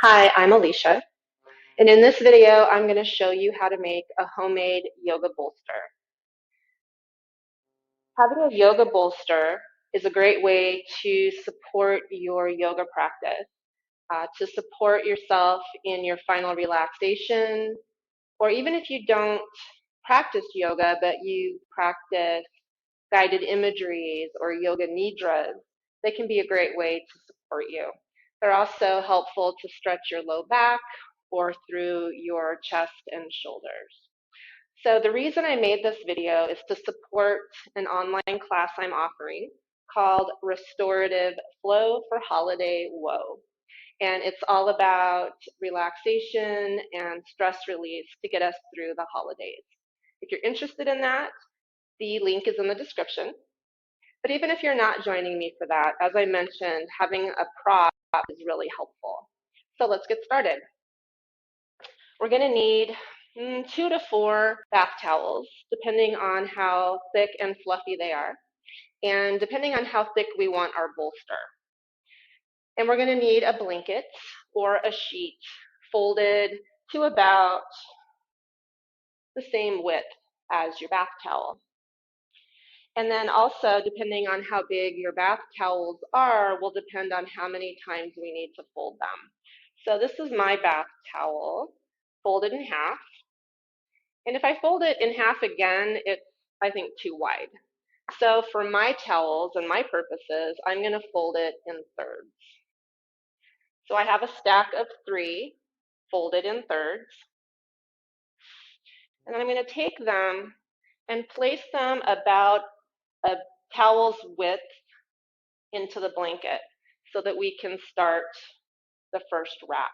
Hi, I'm Alicia, and in this video, I'm going to show you how to make a homemade yoga bolster. Having a yoga bolster is a great way to support your yoga practice, to support yourself in your final relaxation, or even if you don't practice yoga, but you practice guided imageries or yoga nidras, they can be a great way to support you. They're also helpful to stretch your low back or through your chest and shoulders. So the reason I made this video is to support an online class I'm offering called Restorative Flow for Holiday Woe. And it's all about relaxation and stress release to get us through the holidays. If you're interested in that, the link is in the description. But even if you're not joining me for that, as I mentioned, having a prop is really helpful. So let's get started. We're going to need 2 to 4 bath towels, depending on how thick and fluffy they are, and depending on how thick we want our bolster. And we're going to need a blanket or a sheet folded to about the same width as your bath towel. And then also, depending on how big your bath towels are, will depend on how many times we need to fold them. So this is my bath towel, folded in half. And if I fold it in half again, it's, I think, too wide. So for my towels and my purposes, I'm going to fold it in thirds. So I have a stack of 3 folded in thirds. And then I'm going to take them and place them about a towel's width into the blanket so that we can start the first wrap.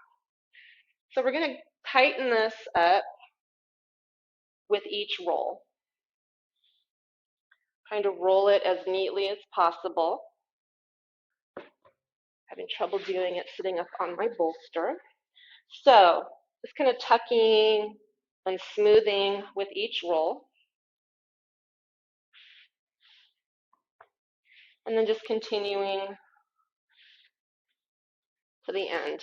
So we're going to tighten this up with each roll. Trying to roll it as neatly as possible. Having trouble doing it sitting up on my bolster. So just kind of tucking and smoothing with each roll. And then just continuing to the end.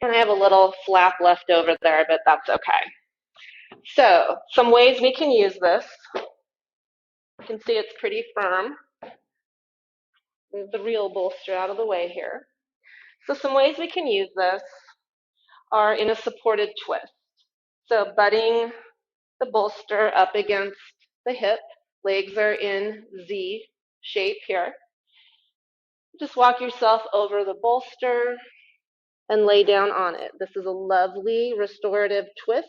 And I have a little flap left over there, but that's okay. So some ways we can use this. You can see it's pretty firm. Move the real bolster out of the way here. So some ways we can use this are in a supported twist. So butting the bolster up against the hip, legs are in Z shape here. Just walk yourself over the bolster and lay down on it. This is a lovely restorative twist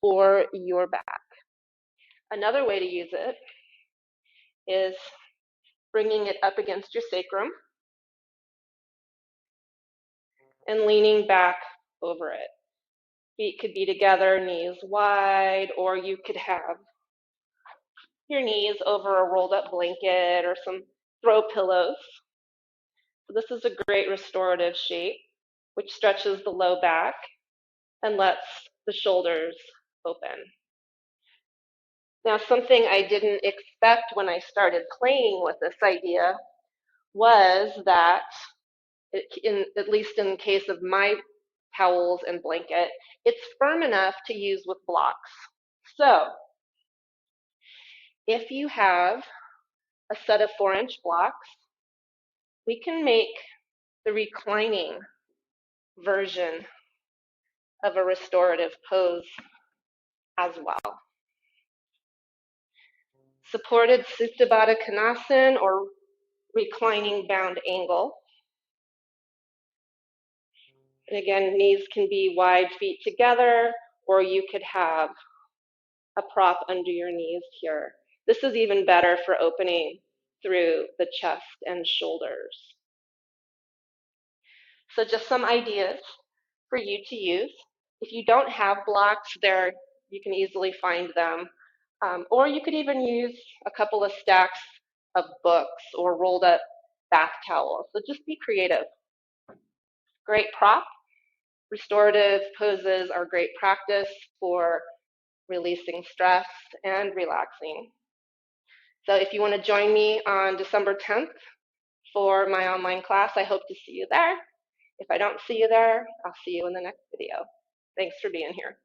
for your back. Another way to use it is bringing it up against your sacrum and leaning back over it. Feet could be together, knees wide, or you could have your knees over a rolled up blanket or some throw pillows. So this is a great restorative shape, which stretches the low back and lets the shoulders open. Now, something I didn't expect when I started playing with this idea was that, at least in the case of my towels and blanket, it's firm enough to use with blocks. So if you have a set of 4-inch blocks, we can make the reclining version of a restorative pose as well. Supported Supta Baddha Konasana, or reclining bound angle. And again, knees can be wide, feet together, or you could have a prop under your knees here. This is even better for opening through the chest and shoulders. So just some ideas for you to use. If you don't have blocks, there you can easily find them. Or you could even use a couple of stacks of books or rolled up bath towels. So just be creative. Great prop. Restorative poses are great practice for releasing stress and relaxing. So if you want to join me on December 10th for my online class, I hope to see you there. If I don't see you there, I'll see you in the next video. Thanks for being here.